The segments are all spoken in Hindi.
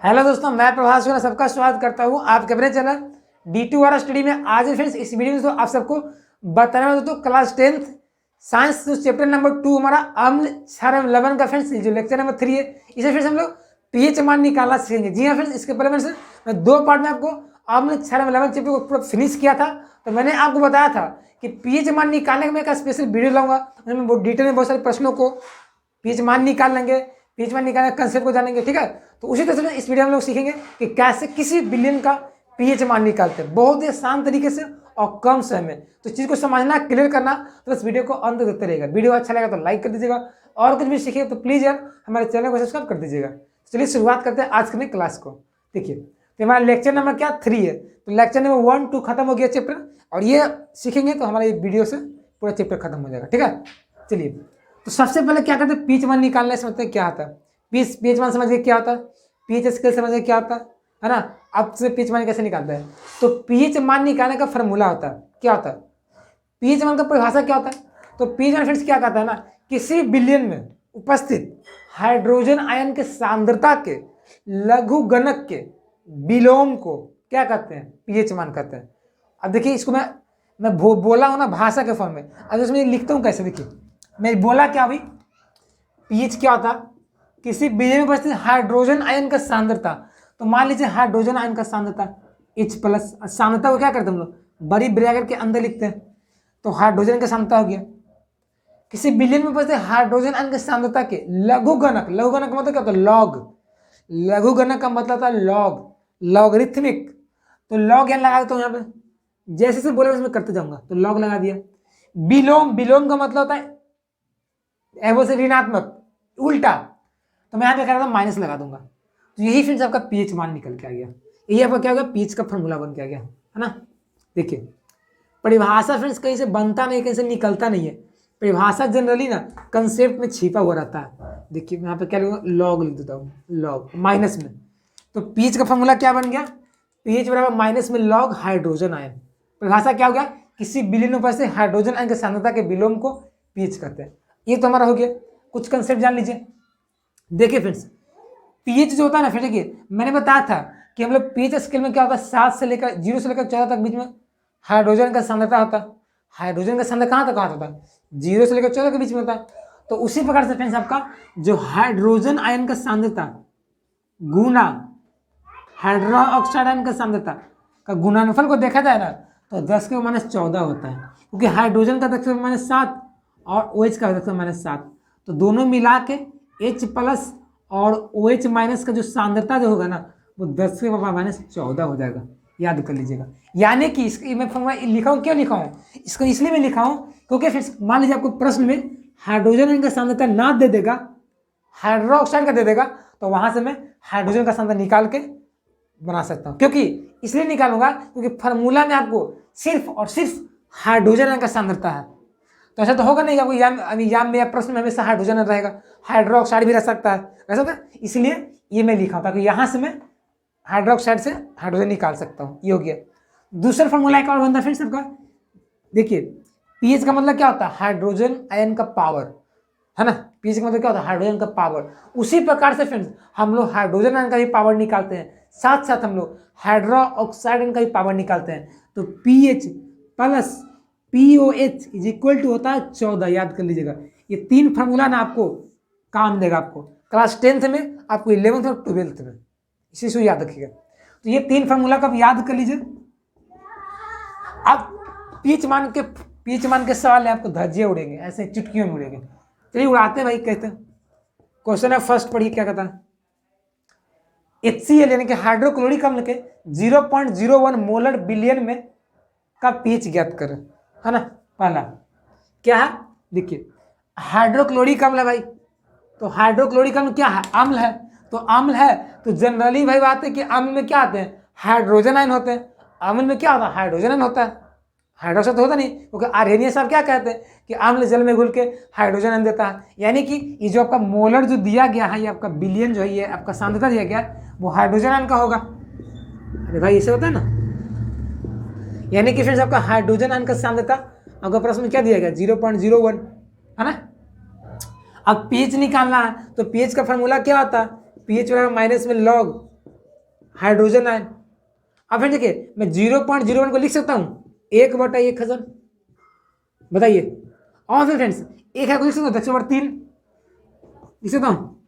हेलो दोस्तों, मैं प्रभास शुक्ला सबका स्वागत करता हूं आपके अपने चैनल D2 वाला स्टडी में। आज फ्रेंड्स इस वीडियो में तो आप सबको बताने वाला दोस्तों class 10th science chapter number 2 हमारा अम्ल क्षार एवं लवण का फ्रेंड्स जो लेक्चर नंबर 3 है। इसे फ्रेंड्स हम लोग पीएच मान निकालना सीखेंगे। जी हाँ फ्रेंड्स, इसके पहले मैं 2 पार्ट में आपको अम्ल क्षार एवं लवण चैप्टर को पूरा फिनिश किया था। तो मैंने आपको बताया था कि पीएच मान निकालने का मैं एक स्पेशल वीडियो लाऊंगा, उसमें बहुत डिटेल में बहुत सारे प्रश्नों को पीएच मान निकाल लेंगे, पीएच मान निकालने कंसेप्ट को जानेंगे। ठीक है, तो उसी तरह से इस वीडियो में हम लोग सीखेंगे कि कैसे किसी बिलियन का पीएच मान निकालते हैं बहुत ही आसान तरीके से और कम समय में। तो इस चीज को समझना, क्लियर करना, तो बस वीडियो को अंत तक देखते रहेगा। वीडियो अच्छा लगा तो लाइक कर दीजिएगा और कुछ भी सीखिए तो प्लीज यार हमारे चैनल को सब्सक्राइब कर दीजिएगा। चलिए शुरुआत करते हैं आज के क्लास को। देखिए, तो हमारा लेक्चर नंबर क्या 3 है। तो लेक्चर नंबर 1, 2 खत्म हो गया चैप्टर, और ये सीखेंगे तो हमारा ये वीडियो से पूरा चैप्टर खत्म हो जाएगा। ठीक है, चलिए तो सबसे पहले क्या करते हैं, पीएच मान निकालने से मतलब क्या आता है। पीएच मान समझ गए क्या होता है, पीएच स्केल समझ गए क्या होता है ना। अब से पीएच मान कैसे निकालते हैं, तो पीएच मान निकालने का फॉर्मूला होता है, क्या होता है पीएच मान का परिभाषा क्या होता है। तो पीएच मान फ्रेंड्स क्या कहता है ना, किसी बिलियन में उपस्थित हाइड्रोजन आयन के सांद्रता के लघु गणक के विलोम को क्या कहते हैं, पीएच मान कहते हैं। अब देखिए, इसको मैं बोला हूँ ना भाषा के फॉर्म में, अब इसमें लिखता हूँ कैसे। देखिए मैं बोला क्या अभी, पीएच क्या होता, किसी बिलियन में उपस्थित हाइड्रोजन आयन का सांद्रता। तो मान लीजिए हाइड्रोजन आयन का सांद्रता H+, सांद्रता को क्या करते हैं हम लोग बड़ी ब्रैकेट के अंदर लिखते हैं, तो हाइड्रोजन का सांद्रता हो गया। किसी बिलियन में उपस्थित हाइड्रोजन आयन की सांद्रता के लघु गणक, लघु गणक का मतलब क्या होता है, लॉग। लघु गणक का मतलब होता है लॉग, लॉगरिथमिक। तो लॉग यहाँ लगा देता हूँ, यहाँ पे जैसे से बोले उसमें करते जाऊंगा, तो लॉग लगा दिया। विलोम, विलोम का मतलब होता है एवो से ऋणात्मक, उल्टा, तो मैं यहाँ पे कह रहा था माइनस लगा दूंगा। तो यही फ्रेंड्स आपका पीएच मान निकल के आ गया। यही आपका क्या होगा, पीएच का फॉर्मूला बन के आ गया, है ना। देखिए परिभाषा फ्रेंड्स कहीं से बनता नहीं, कहीं से निकलता नहीं है। परिभाषा जनरली ना कंसेप्ट में छिपा हुआ रहता है। देखिए मैं यहाँ पे क्या लिखूंगा, लॉग लिख देता हूँ, लॉग माइनस में। तो पीएच का फॉर्मूला क्या बन गया, पीएच बराबर माइनस में लॉग हाइड्रोजन आयन। परिभाषा क्या हो गया, किसी बिलियन में से हाइड्रोजन आयन की सांद्रता के विलोम को पीएच कहते हैं। ये तो हमारा हो गया, कुछ कंसेप्ट जान लीजिए। देखिए फ्रेंड्स, पीएच जो होता है ना, फिर देखिए मैंने बताया था कि हम लोग पीएच स्केल में क्या होता है, 0 से लेकर 14 तक बीच में हाइड्रोजन का सांद्रता होता है। हाइड्रोजन का सांद्रता कहाँ तक होता है, 0 से लेकर 14 के बीच में होता है। तो उसी प्रकार से फ्रेंड्स आपका जो हाइड्रोजन आयन का सांद्रता गुना हाइड्रोजन ऑक्साइड आयन का सांद्रता का गुणनफल को देखा जाए ना, तो 10 के -14 होता है, क्योंकि हाइड्रोजन का 10 के -7 और OH का 10 के -7, तो दोनों मिला के H+ और OH- का जो सांद्रता जो होगा ना, वो 10 के -14 हो जाएगा। याद कर लीजिएगा। यानी कि इसकी मैं फॉर्मूला लिखा हूँ, क्यों लिखा हूँ इसको, इसलिए मैं लिखा हूँ क्योंकि फिर मान लीजिए आपको प्रश्न में हाइड्रोजन का सांद्रता ना दे देगा, हाइड्रो ऑक्साइड का दे देगा, तो वहां से मैं हाइड्रोजन का सांद्रता निकाल के बना सकता हूँ। क्योंकि इसलिए निकालूंगा क्योंकि फार्मूला में आपको सिर्फ और सिर्फ हाइड्रोजन का सांद्रता है। तो ऐसा तो होगा नहीं, आपको एग्जाम में या प्रश्न में हमेशा हाइड्रोजन रहेगा, हाइड्रो ऑक्साइड भी रह सकता है, ऐसा था। इसलिए ये मैं लिखा ताकि यहाँ से मैं हाइड्रो ऑक्साइड से हाइड्रोजन निकाल सकता हूँ। ये हो गया। दूसरा फॉर्मूला एक और बनता है फ्रेंड्स आपका, देखिए पीएच का मतलब क्या होता है, हाइड्रोजन आयन का पावर, है ना। पीएच का मतलब क्या होता है, हाइड्रोजन का पावर। उसी प्रकार से फ्रेंड्स हम लोग हाइड्रोजन आयन का भी पावर निकालते हैं, साथ साथ हम लोग हाइड्रो ऑक्साइड आयन का भी पावर निकालते हैं। तो pH plus POH is equal to होता है 14। याद कर लीजिएगा, ये 3 फार्मूला ना आपको काम देगा, आपको क्लास 10th में, आपको 11th और 12th में, इसी से याद रखिएगा। तो ये 3 फार्मूला का आप याद कर लीजिए। अब पीएच मान के सवाल है, आपको धज्जियां उड़ेंगे, ऐसे चुटकियों में उड़ेंगे। चलिए उड़ाते हैं भाई, कहते हैं। क्वेश्चन है फर्स्ट, पढ़िए क्या कहता है। HCl यानी कि हाइड्रोक्लोरिक अम्ल के 0.01 मोलर बिलियन में का पीएच ज्ञात करें, है ना। पहला क्या है, देखिए हाइड्रोक्लोरिक अम्ल है भाई। तो हाइड्रोक्लोरिक अम्ल क्या है, अम्ल है। तो अम्ल है तो जनरली भाई बात है कि अम्ल में क्या आते हैं, हाइड्रोजन आयन होते हैं। अम्ल में क्या होता है, हाइड्रोजन आयन होता है, हाइड्रोक्साइड तो होता नहीं, क्योंकि आर्हेनियस साहब क्या कहते हैं कि अम्ल जल में घुल के हाइड्रोजन आयन देता है। यानी कि ये जो आपका मोलर जो दिया गया है, ये आपका बिलियन जो है, ये आपका सांद्रता दिया गया वो हाइड्रोजन आयन का होगा। अरे भाई ऐसे होता है ना। यानी कि फ्रेंड्स आपका हाइड्रोजन आयन का सांद्रता आपका प्रश्न में क्या दिया गया, 0.01, है ना। अब पीएच निकालना है, तो पीएच का फॉर्मूला क्या होता है, पीएच बराबर माइनस में लॉग हाइड्रोजन आयन। अब फिर देखिए मैं 0.01 को लिख सकता हूँ 1/1000, बताइए। और फिर फ्रेंड्स 1 को लिख सकता हूँ 10/3 लिख सकता हूँ।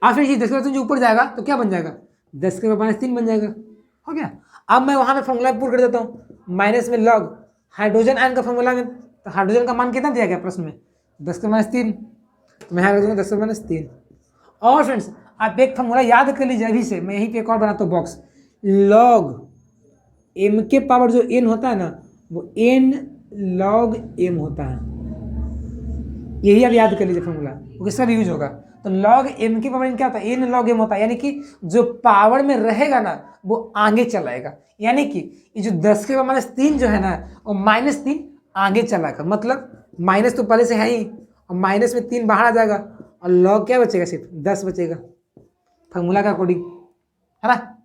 और फिर ये 10/3 जो ऊपर जाएगा तो क्या बन जाएगा 10⁻³ बन जाएगा, हो गया। अब मैं वहाँ पे फॉर्मूला पुट कर देता हूँ, माइनस में लॉग हाइड्रोजन आयन का फॉर्मूला में, तो हाइड्रोजन का मान कितना दिया गया प्रश्न में 10⁻3, तो मैं यहाँ 10⁻3। और फ्रेंड्स आप एक फॉर्मूला याद कर लीजिए अभी से, मैं यहीं पे एक और बनाता हूँ बॉक्स, लॉग m के पावर जो n होता है ना वो n log m होता है, यही आप याद कर लीजिए फॉर्मूला, वो किसका भी यूज होगा। तो log m की पावर n क्या होता है, n log m होता है, यानी कि जो पावर में रहेगा ना वो आगे चलाएगा, यानी कि ये जो 10⁻³ जो है ना वो -3 आगे चलाएगा, मतलब माइनस तो पहले से है ही और माइनस में 3 बाहर आ जाएगा और log क्या बचेगा, सिर्फ 10 बचेगा फॉर्मूला का अकॉर्डिंग, है ना।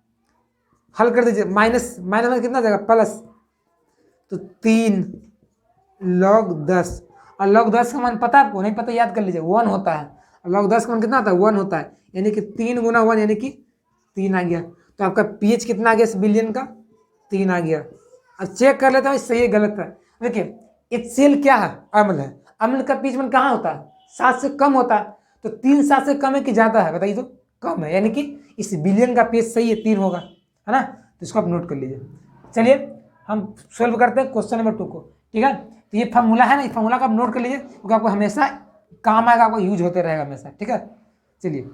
हल कर दीजिए, माइनस माइनस कितना जाएगा प्लस, तो 3 log 10, और log 10 का मान पता है आपको, नहीं पता याद कर लीजिए 1 होता है, और log 10 का मान कितना होता है 1 होता है, यानी कि 3 × 1 यानी कि 3 आ गया। तो आपका pH कितना आ गया इस बिलियन का 3 आ गया। अब चेक कर लेता हूँ सही है गलत है। देखिए HCl क्या है, अम्ल है, अम्ल का pH मान कहाँ होता है 7 से कम होता है, तो 3 7 से कम है कि ज़्यादा है बताइए, तो कम है, यानी कि इस बिलियन का pH सही है 3 होगा, है ना। तो इसको आप नोट कर लीजिए। चलिए हम सोल्व करते हैं क्वेश्चन नंबर 2 को, ठीक है। तो ये फॉर्मूला है ना, इस फॉर्मूला का आप नोट कर लीजिए क्योंकि आपको हमेशा काम आएगा, आपको यूज होते रहेगा हमेशा, ठीक है। चलिए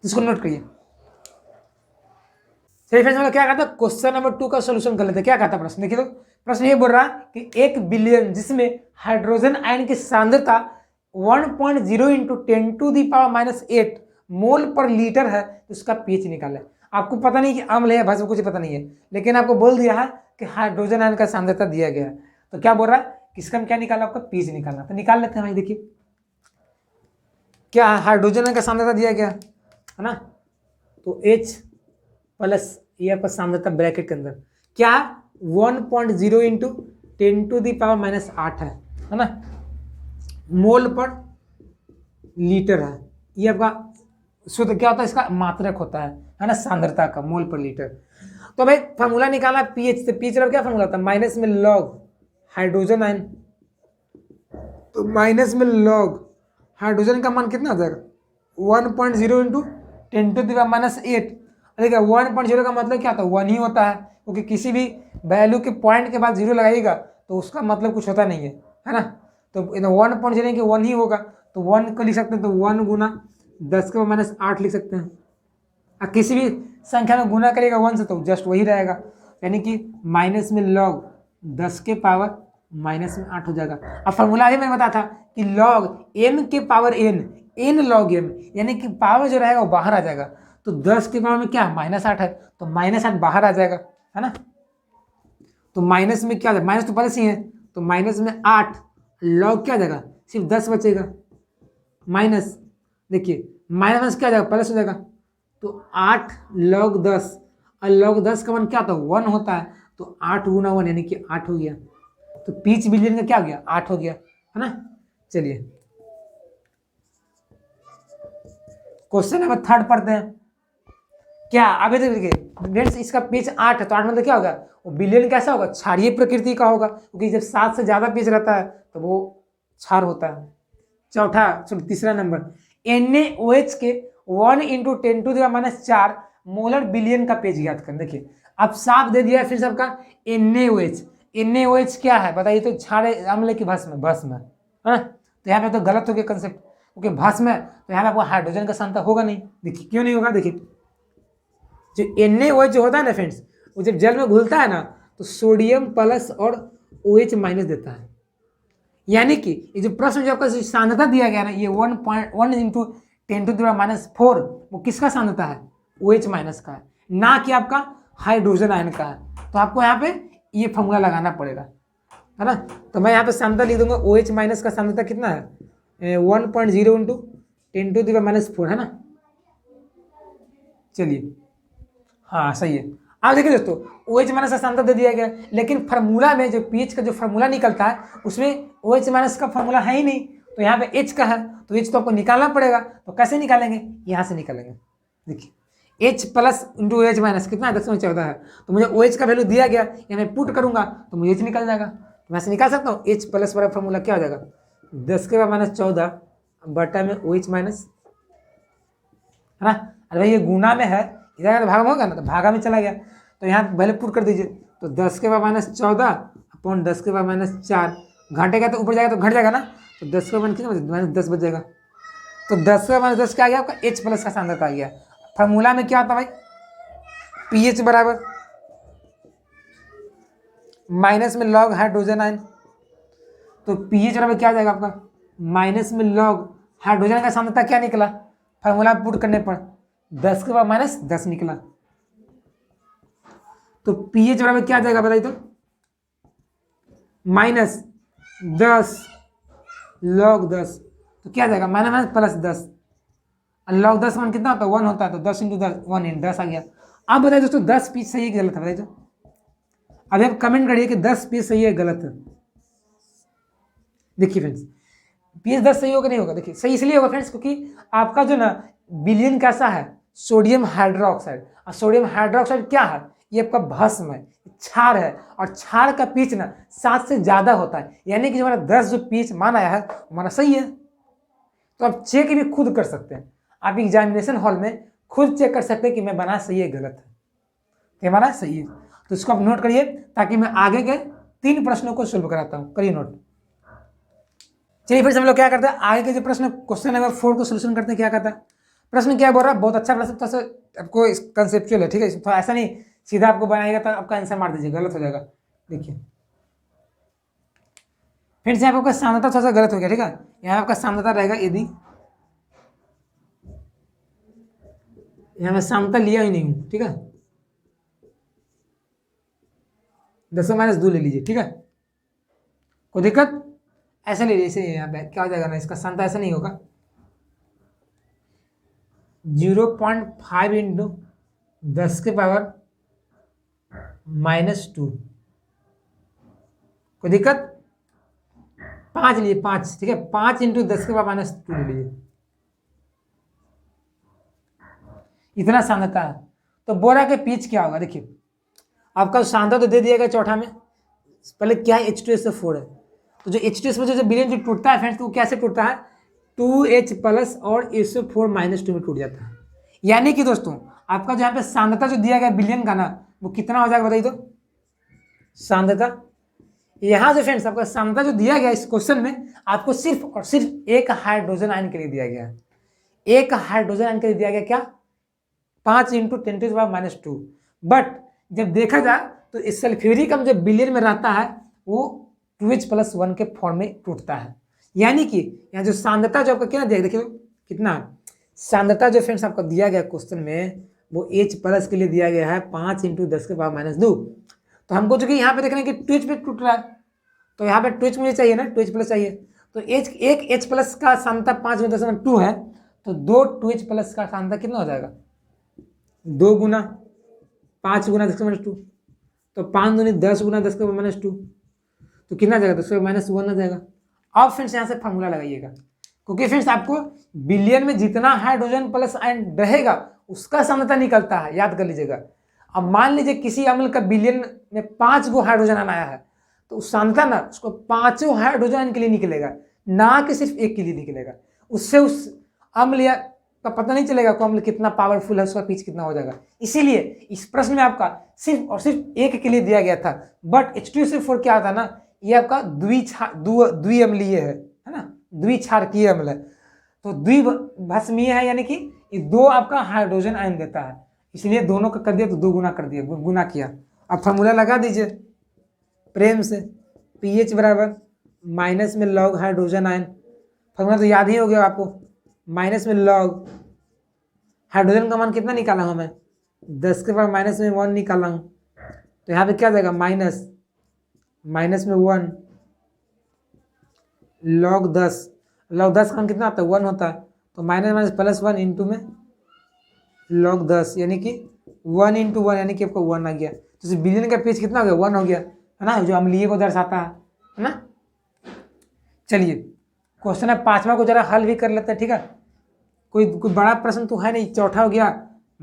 इसको नोट करिए। चलिए फ्रेंड्स क्या कहता है, क्वेश्चन नंबर 2 का सोल्यूशन कर लेते हैं। क्या कहता है प्रश्न, देखिए तो प्रश्न ये बोल रहा है कि 1 बिलियन जिसमें हाइड्रोजन आयन की सांद्रता 1.0 × 10⁻⁸ मोल पर लीटर है, तो उसका pH निकाला है। आपको पता नहीं कि अम्ल है या भस्म, कुछ पता नहीं है, लेकिन आपको बोल दिया है कि हाइड्रोजन आयन का सांद्रता दिया गया है, तो क्या बोल रहा है किसका क्या निकाला, आपका pH निकालना। तो निकाल लेते हैं भाई, देखिए क्या हाइड्रोजन आयन का सांद्रता दिया गया है ना, तो H प्लस ये आपका सांद्रता ब्रैकेट के अंदर क्या 1.0 × 10⁻⁸ है ना, मोल पर लीटर है। ये आपका शुद्ध क्या होता है, इसका मात्रक होता है ना, सांद्रता का मोल पर लीटर। तो भाई फार्मूला निकाला pH, तो pH क्या फार्मूला होता है, माइनस में लॉग हाइड्रोजन आयन, तो माइनस में लॉग हाइड्रोजन का मान कितना आ जाएगा 1.0 × 10⁻⁸। देखिए 1.0 का मतलब क्या होता है 1 ही होता है, क्योंकि किसी भी वैल्यू के पॉइंट के बाद 0 लगाइएगा तो उसका मतलब कुछ होता नहीं है ना। तो 1.0 के 1 ही होगा, तो 1 को लिख सकते हैं, तो 1 × 10⁻⁸ लिख सकते हैं। और किसी भी संख्या में गुना करेगा 1 से तो जस्ट वही रहेगा, यानी कि माइनस में लॉग 10⁻⁻8 हो जाएगा। अब फॉर्मूला ही मैंने बताया था कि लॉग m के पावर n log m, यानी कि पावर जो रहेगा वो बाहर आ जाएगा, तो 10 के पावर में क्या -8 है, तो -8 बाहर आ जाएगा, है ना। तो माइनस में क्या आ जाएगा, माइनस तो पहले से ही है, तो माइनस में 8 लॉग क्या आ जाएगा सिर्फ 10 बचेगा, माइनस देखिए माइनस क्या आ जाएगा प्लस हो जाएगा, तो 8 log 10, और log 10 का मान क्या होता है 1 होता है, तो 8 × 1 यानी कि 8 हो गया, तो pH बिलियन का क्या हो गया 8 हो गया, है ना। चलिए क्वेश्चन नंबर 3 पढ़ते हैं। क्या अभी तक देखिए फ्रेंड्स इसका pH 8 है, तो 8 मतलब क्या होगा वो बिलियन कैसा होगा, क्षारीय प्रकृति का होगा, क्योंकि जब 7 से ज्यादा pH रहता है तो वो क्षार होता है। तीसरा नंबर NaOH के 1 × 10⁻⁴ मोलर बिलियन का pH ज्ञात करें। देखिए अब साफ दे दिया है फिर सबका NaOH क्या है बताइए, तो क्षार अम्ल की भस्म है ना। तो यहाँ पे तो गलत हो गया कंसेप्ट, क्योंकि भस्म है तो यहाँ पे आपको हाइड्रोजन का सांद्रता होगा नहीं। देखिए क्यों नहीं होगा, देखिए जो NaOH जो होता है ना फ्रेंड्स, वो जब जल में घुलता है ना तो सोडियम प्लस और OH माइनस देता है, यानी कि ये जो प्रश्न जो आपका सांद्रता दिया गया ना ये 1 × 10⁻⁴ वो किसका सांद्रता है OH माइनस का है, ना कि आपका हाइड्रोजन आयन का है। तो आपको यहाँ पे ये फॉर्मूला लगाना पड़ेगा, है ना। तो मैं यहाँ पे सांद्रता लिख दूंगा OH माइनस का सांद्रता कितना है 1.0 × 10⁻⁴ है ना। चलिए हाँ सही है। आप देखिए दोस्तों OH माइनस का सांद्रता दे दिया गया, लेकिन फार्मूला में जो pH का जो फार्मूला निकलता है उसमें OH माइनस का फार्मूला है ही नहीं, तो यहाँ पे H का है, तो H तो आपको निकालना पड़ेगा। तो कैसे निकालेंगे, यहाँ से निकालेंगे। देखिए H plus into H minus कितना है 10/14 है, तो मुझे ओ एच का वैल्यू दिया गया, या मैं पुट करूंगा तो मुझे एच निकल जाएगा। तो मैं से निकाल सकता हूँ एच प्लस वाला फॉर्मूला क्या हो जाएगा 10⁻14 बटा में ओ एच माइनस, है ना। अरे भाई ये गुना में है, इधर भागा में होगा ना, तो भागा में चला गया, तो यहाँ पहले पुट कर दीजिए। तो 10⁻14 अपॉन 10⁻4 घाटेगा तो ऊपर जाएगा तो घट जाएगा ना, तो 10⁻10 कितना -10 बच जाएगा। तो 10⁻10 क्या आ गया आपका एच प्लस का सांद्रता आ गया। फार्मूला में क्या आता है भाई पीएच बराबर माइनस में लॉग हाइड्रोजन आयन, तो पीएच बराबर क्या आ जाएगा आपका माइनस में लॉग हाइड्रोजन का सांद्रता क्या निकला फार्मूला पुट करने पर 10⁻10 निकला। तो पीएच बराबर क्या आ जाएगा बताइए तो -10 log 10, तो क्या आ जाएगा माइनस प्लस 10, log 10 मान कितना होता है 1 होता है, तो 10 इंटू 10 1 इन 10 आ गया। अब बताइए दोस्तों 10 पीस सही है कि गलत है बताइए तो, अभी आप कमेंट करिए कि 10 पीस सही है गलत है। देखिए फ्रेंड्स पीएच 10 सही होगा नहीं होगा, देखिए सही इसलिए होगा फ्रेंड्स क्योंकि आपका जो ना बिलियन कैसा है सोडियम हाइड्रोक्साइड, और सोडियम हाइड्रोक्साइड क्या है ये आपका भस्म है, क्षार है, और क्षार का पीच ना 7 से ज्यादा होता है, यानी कि जो हमारा 10 जो पीच मान आया है हमारा सही है। तो आप चेक भी खुद कर सकते हैं, आप एग्जामिनेशन हॉल में खुद चेक कर सकते हैं कि मैं बना सही है गलत है, तो हमारा सही है। तो इसको आप नोट करिए ताकि मैं आगे के 3 प्रश्नों को सोल्व कराता हूं, करिए नोट। चलिए फिर हम लोग क्या करते हैं आगे के जो प्रश्न क्वेश्चन नंबर 4 को सोल्यूशन करते हैं। क्या कहता है प्रश्न क्या बोल रहा है, बहुत अच्छा प्रश्न, थोड़ा सा आपको कंसेप्चुअल है, ठीक है, तो ऐसा नहीं सीधा आपको बनाएगा तो आपका आंसर मार दीजिए गलत हो जाएगा। देखिए फिर से आपका सांद्रता थोड़ा सा गलत हो गया, ठीक है, यहाँ आपका सांद्रता रहेगा यदि यहाँ मैं सांद्रता लिया ही नहीं हूँ, ठीक है, 10⁻2 ले लीजिए, ठीक है, कोई दिक्कत ऐसे ले लीजिए, यहाँ पे क्या हो जाएगा ना इसका सांद्रता ऐसा नहीं होगा 0.5 इंटू 10⁻⁻2, कोई दिक्कत 5 लीजिए 5, ठीक है, 5 इंटू 10⁻⁻2 ले लीजिए, इतना सांद्रता है। तो बोरा के पीच क्या होगा, देखिए आपका सांद्रता तो दे दिया गया चौथा में, पहले क्या है H2SO4 है, तो जो H2SO जो विलयन जो टूटता है फ्रेंड्स तो कैसे टूटता है 2H प्लस और SO4 -2 में टूट जाता है। यानी कि दोस्तों आपका जो यहाँ पे सांद्रता जो दिया गया विलयन का ना वो कितना हो जाएगा बताइए तो सांद्रता, यहाँ से फ्रेंड्स आपका सांद्रता जो दिया गया इस क्वेश्चन में आपको सिर्फ और सिर्फ एक हाइड्रोजन आयन के लिए दिया गया है, एक हाइड्रोजन आयन के लिए दिया गया क्या 5 इंटू 10⁻²। बट जब देखा जाए तो इस सल्फ्यूरिक अम्ल जो बिलियन में रहता है वो 2H+1 के फॉर्म में टूटता है। यानी कि यहाँ जो सांद्रता जो आपका क्या दिया देखिए कितना सांद्रता जो फ्रेंड्स आपको दिया गया क्वेश्चन में वो H+ के लिए दिया गया है 5 इंटू 10⁻²। तो हमको चूंकि यहाँ पे देख रहे हैं कि 2H पे टूट रहा है तो यहाँ पे 2H मुझे चाहिए ना 2H+ चाहिए, तो एक H+ का सांद्रता 5×10⁻2 है, तो 2 2H+ का सांद्रता कितना हो जाएगा 2 गुना 5 गुना 10⁻², तो 5 दूनी 10 गुना 10⁻², तो कितना जाएगा 10⁻1 आ जाएगा। अब फ्रेंड्स यहाँ से फार्मूला लगाइएगा क्योंकि फ्रेंड्स आपको बिलियन में जितना हाइड्रोजन प्लस आयन रहेगा उसका सांद्रता निकलता है, याद कर लीजिएगा। अब मान लीजिए किसी अम्ल का बिलियन में 5 गो हाइड्रोजन आयन आया है तो उस सांद्रता ना उसको 5 हाइड्रोजन आयन के लिए निकलेगा, ना कि सिर्फ एक के लिए निकलेगा। उससे उस अम्ल या का पता नहीं चलेगा कि अम्ल कितना पावरफुल है, उसका पीच कितना हो जाएगा। इसीलिए इस प्रश्न में आपका सिर्फ और सिर्फ एक के लिए दिया गया था। बट H2SO4 क्या था ना ये आपका द्विअम्लीय है ना, द्विक्षारकीय अम्ल है, तो द्विभस्मीय है, यानी कि ये 2 आपका हाइड्रोजन आयन देता है, इसलिए दोनों का कर दिया तो 2 गुना कर दिया, गुना किया। अब फार्मूला लगा दीजिए प्रेम से, पीएच बराबर माइनस में लॉग हाइड्रोजन आयन, फार्मूला तो याद ही हो गया आपको, माइनस में लॉग हाइड्रोजन का मान कितना निकाला हूँ मैं 10⁻⁻1 निकाला हूँ, तो यहाँ पे क्या जाएगा माइनस में 1 log 10 का मान कितना आता है 1 होता है, तो माइनस +1 इंटू में log 10 यानी कि 1 इंटू 1 यानी कि आपको 1 आ गया। तो बिलियन का पेज कितना हो गया 1 हो गया है ना, जो अम्लीय को दर्शाता है ना। चलिए क्वेश्चन है 5वां को जरा हल भी कर लेते हैं, ठीक है, कोई बड़ा प्रश्न तो है नहीं, चौथा हो गया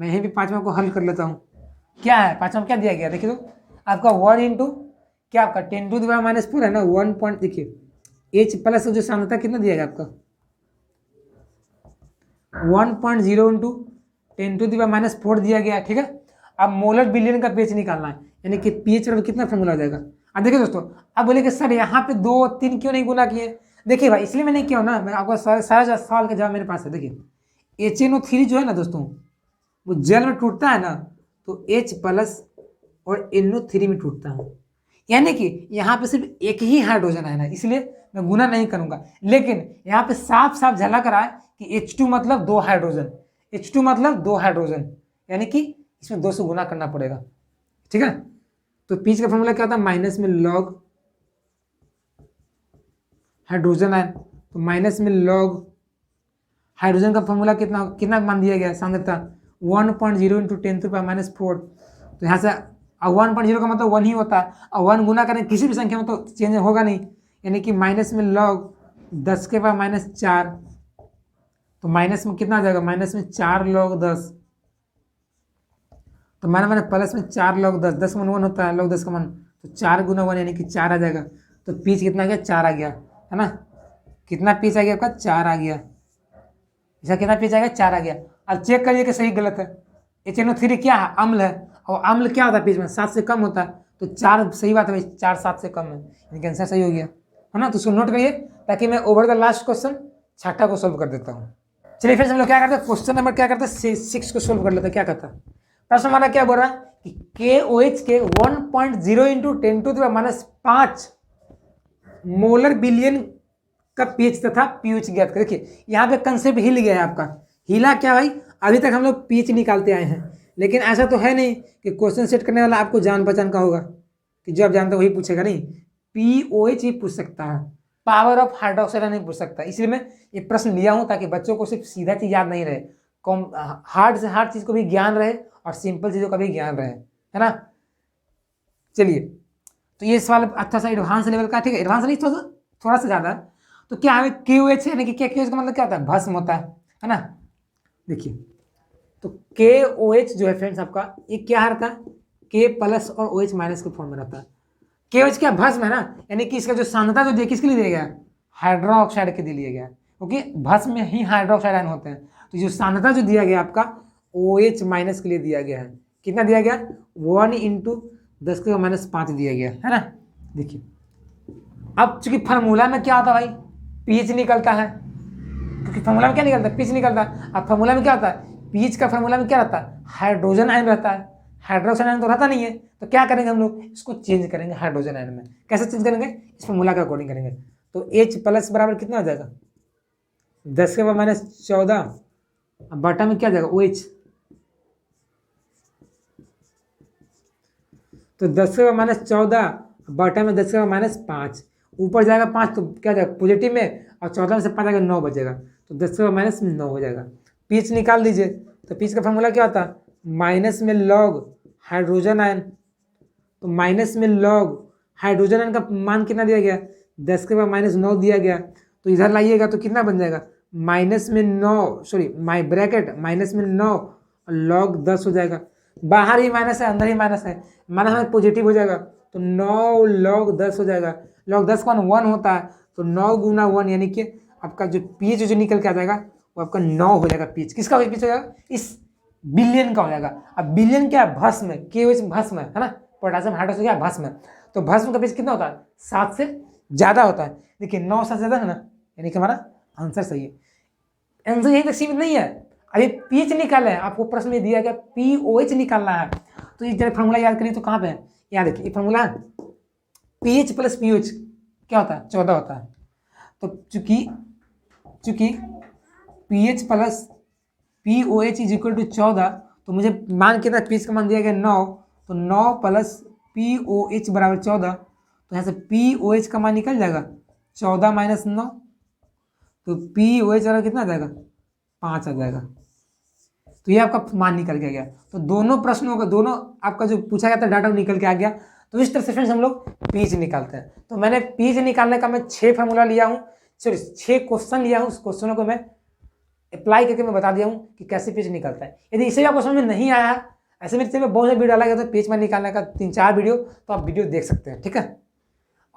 मैं यहीं भी पाँचवा को हल कर लेता हूँ। क्या है पाँचवा में, क्या दिया गया देखिए, तो आपका 1 इंटू क्या आपका 10⁻⁴ है ना, 1 पॉइंट देखिए H प्लस जो सांद्रता कितना दिया गया आपका 1.0 इंटू 10⁻⁴ दिया गया, ठीक है। अब मोलर बिलियन का पीएच निकालना है, यानी कि पीएच का कितना फॉर्मूला हो जाएगा। अब देखिए दोस्तों, अब बोले कि सर यहाँ पे 2 और 3 क्यों नहीं गुना किए। देखिए भाई इसलिए मैंने किया ना, मैं आपको सारा सवाल का जवाब मेरे पास है। देखिए HNO3 जो है ना दोस्तों, वो जल में टूटता है ना, तो H प्लस और NO3 में टूटता है, यानी कि यहाँ पे सिर्फ एक ही हाइड्रोजन है ना, इसलिए मैं गुना नहीं करूंगा। लेकिन यहाँ पे साफ साफ झलक रहा है कि H2 मतलब 2 हाइड्रोजन, H2 मतलब 2 हाइड्रोजन, यानी कि इसमें 2 से गुना करना पड़ेगा, ठीक है। तो पीच का फॉर्मूला क्या होता है, माइनस में लॉग हाइड्रोजन आयन, तो माइनस में लॉग हाइड्रोजन का फॉर्मूला कितना कितना मान दिया गया, सांद्रता 1.0 इंटू 10⁻⁴। तो यहाँ से 1.0 का मतलब 1 ही होता है, और 1 गुना करें किसी भी संख्या में तो चेंज होगा नहीं, यानी कि माइनस में लॉग 10⁻⁴। तो माइनस में कितना आ जाएगा, माइनस में 4 log 10, तो मैंने प्लस में 4 log 10, 10 1 होता है, log 10 का मान, तो 4 गुना 1 यानी कि 4 आ जाएगा। तो पीच कितना आ गया, 4 आ गया, है ना। कितना पीच आ गया आपका, 4 आ गया, इसका कितना पीच आ गया, 4 आ गया। अब चेक करिए कि सही गलत है। HNO3 क्या है, अम्ल है, और अम्ल क्या होता है पीच में, 7 से कम होता है, तो 4 सही बात है भाई, 4 7 से कम है, यानी आंसर सही हो गया, है ना। तो उसको नोट करिए ताकि मैं ओवर द लास्ट क्वेश्चन छठा को सोल्व कर देता हूँ। चलिए फिर हम लोग क्या करते हैं, क्वेश्चन नंबर क्या करते हैं 6 को सोल्व कर लेते हैं। क्या करता है प्रश्न हमारा, क्या बोल रहा है कि KOH के 1.0 इंटू 10⁻⁵ मोलर बिलियन का पीएच तथा पीएच ज्ञात करें। देखिए यहाँ पे कंसेप्ट हिल गया है आपका, हिला क्या भाई, अभी तक हम लोग पीएच निकालते आए हैं, लेकिन ऐसा तो है नहीं कि क्वेश्चन सेट करने वाला आपको जान पहचान का होगा कि जो आप जानते हो वही पूछेगा, नहीं POH ही पूछ सकता है, पावर ऑफ हाइड्रोक्साइड नहीं पूछ सकता। इसलिए मैं ये प्रश्न लिया हूं ताकि बच्चों को सिर्फ सीधा चीज याद नहीं रहे, हार्ड से हार्ड चीज को भी ज्ञान रहे और सिंपल चीजों का भी ज्ञान रहे, है ना। चलिए तो ये सवाल अच्छा सा एडवांस लेवल का, ठीक है, एडवांस नहीं थोड़ा सा ज्यादा। तो क्या है KOH यानी कि KOH का मतलब क्या होता है, भस्म होता है ना। देखिए तो KOH जो है फ्रेंड्स आपका, ये क्या रहता है, K प्लस और OH माइनस के फॉर्म में रहता है। KOH क्या भस्म है ना, यानी कि इसका जो सांद्रता जो दिया किसके लिए दिया गया, हाइड्रोक्साइड के लिए दिया गया, क्योंकि भस्म में ही हाइड्रोक्साइड आयन होते हैं। तो जो सांद्रता जो दिया गया आपका OH माइनस के लिए दिया गया है, कितना दिया गया, 1 इंटू 10⁻⁵ दिया गया है ना। देखिए अब चूंकि फार्मूला में क्या होता है भाई, पीएच निकलता है, क्योंकि फार्मूला में क्या निकलता है, पीएच निकलता है। अब फार्मूला में क्या होता है, पीएच का फार्मूला में क्या रहता है, हाइड्रोजन आयन रहता है, हाइड्रोजन आयन तो रहता नहीं है, तो क्या करेंगे हम लोग, इसको चेंज करेंगे हाइड्रोजन आयन में। कैसे चेंज करेंगे, इस फार्मूला के अकॉर्डिंग करेंगे। तो H प्लस बराबर कितना हो जाएगा, 10⁻⁴, अब बटा में क्या जाएगा OH, तो 10⁻⁴, बटा में 10⁻⁵, ऊपर जाएगा 5 तो क्या जाएगा पॉजिटिव में, और 14 में से 5 आएगा 9 बचेगा, तो 10⁻⁹ हो जाएगा। पीच निकाल दीजिए, तो पीच का फॉर्मूला क्या होता है, माइनस में लॉग हाइड्रोजन आयन, तो माइनस में लॉग हाइड्रोजन आयन का मान कितना दिया गया, 10⁻⁹ दिया गया, तो इधर लाइएगा तो कितना बन जाएगा, माइनस में 9 सॉरी ब्रैकेट माइनस में 9 और लॉग 10 हो जाएगा। बाहर ही माइनस है अंदर ही माइनस है, माइनस में पॉजिटिव हो जाएगा, तो 9 log 10 हो जाएगा। log 10 का 1 होता है, तो 9 गुना 1 यानी कि आपका जो पीच जो निकल के आ जाएगा वो आपका 9 हो जाएगा। पीच किसका पीच हो जाएगा, इस बिलियन का हो जाएगा। अब बिलियन क्या है, भस्म, KOH भस्म है ना, पोटेशियम हाइड्रोक्साइड क्या भस्म है, तो भस्म का पीच कितना होता है, 7 से ज़्यादा होता है। देखिए 9 से ज़्यादा है ना, यानी कि हमारा आंसर सही है। आंसर यहीं तक सीमित नहीं है, अभी पीच निकालना है, आपको प्रश्न में दिया गया POH निकालना है। तो ये जरा फॉर्मूला याद करिए, तो कहाँ पे है, याद देखिए ये फॉर्मूला है, PH प्लस POH क्या होता है, 14 होता है। तो चूंकि PH plus POH is equal to 14, तो मुझे मान कितना, पीच का मान दिया गया 9, तो 9 प्लस POH बराबर 14, तो यहाँ से POH का मान निकल जाएगा 14 माइनस 9, तो POH बराबर कितना आ जाएगा, 5 आ जाएगा। तो ये आपका मान निकल के आ गया। तो दोनों प्रश्नों का, दोनों आपका जो पूछा गया था डाटा निकल के आ गया। तो इस तरह से फ्रेंड्स हम लोग पीच निकालते हैं। तो मैंने पीच निकालने का मैं 6 फार्मूला लिया हूँ, सॉरी 6 क्वेश्चन लिया हूँ, उस क्वेश्चनों को मैं अप्लाई करके मैं बता दिया हूँ कि कैसे पेज निकलता है। यदि इसे भी आपको समझ में नहीं आया, ऐसे मेरे चैनल में बहुत सारे वीडियो डाला गया था पेज में निकालने का, 3-4 वीडियो, तो आप वीडियो देख सकते हैं, ठीक है।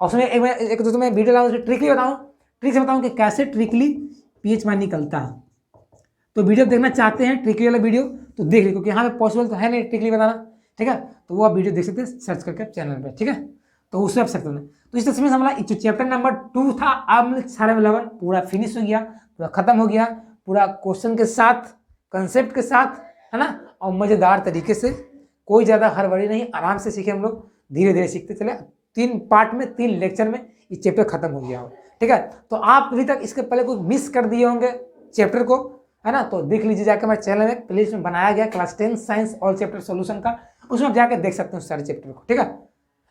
और उसमें एक दोस्तों मैं वीडियो डाला, उसमें ट्रिकली बताऊँ, ट्रिक से बताऊँ कि कैसे ट्रिकली पेज में निकलता है। तो वीडियो देखना चाहते हैं ट्रिकली वाला वीडियो तो देख लीजिए, क्योंकि यहाँ पे पॉसिबल तो है नहीं ट्रिकली बताना, ठीक है। तो वो आप वीडियो देख सकते हैं सर्च करके चैनल पे, ठीक है। तो उससे आप सकते हैं। तो इस तस्वीर में हमारा जो चैप्टर नंबर 2 था अम्ल क्षारक लवण पूरा फिनिश हो गया, पूरा खत्म हो गया, पूरा क्वेश्चन के साथ, कंसेप्ट के साथ, है ना, और मजेदार तरीके से, कोई ज्यादा हड़बड़ी नहीं, आराम से सीखे हम लोग, धीरे धीरे सीखते चले। 3 पार्ट में 3 लेक्चर में ये चैप्टर खत्म हो गया हो, ठीक है। तो आप अभी तक इसके पहले कोई मिस कर दिए होंगे चैप्टर को, है ना, तो देख लीजिए जाकर हमारे चैनल में प्लेलिस्ट में बनाया गया class 10 science all chapter solution का, उसमें आप जाकर देख सकते हो सारे चैप्टर को, ठीक है।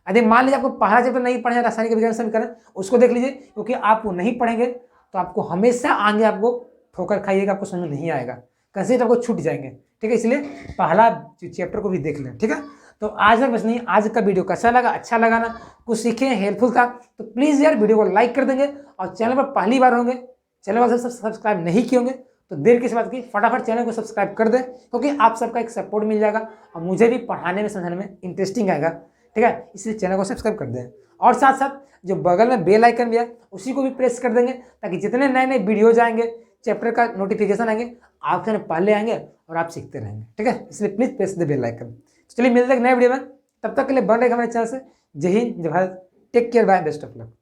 यदि मान लीजिए आपको पहला चैप्टर नहीं पढ़े रासायनिक विज्ञान समीकरण, उसको देख लीजिए, क्योंकि आप वो नहीं पढ़ेंगे तो आपको हमेशा आगे आपको ठोकर खाइएगा, आपको समझ में नहीं आएगा, कंसेप्ट आपको छूट जाएंगे, ठीक है। इसलिए पहला चैप्टर को भी देख लें, ठीक है। तो आज तक बस नहीं, आज का वीडियो कैसा लगा, अच्छा लगा ना, कुछ सीखे, हेल्पफुल था, तो प्लीज़ यार वीडियो को लाइक कर देंगे, और चैनल पर पहली बार होंगे, चैनल पर सब्सक्राइब नहीं किए होंगे तो देर किस बात की, फटाफट चैनल को सब्सक्राइब कर दें, क्योंकि आप सबका एक सपोर्ट मिल जाएगा और मुझे भी पढ़ाने में समझाने में इंटरेस्टिंग आएगा, ठीक है। इसलिए चैनल को सब्सक्राइब कर दें, और साथ साथ जो बगल में बेल आइकन भी है उसी को भी प्रेस कर देंगे, ताकि जितने नए नए वीडियो जाएंगे, चैप्टर का नोटिफिकेशन आएंगे, आपके पहले आएंगे और आप सीखते रहेंगे, ठीक है। इसलिए please press the bell icon. चलिए मिलते हैं नए वीडियो में, तब तक के लिए बन रहेगा हमारे चैनल से। जय हिंद, जय Bharat, take care, bye, best of luck.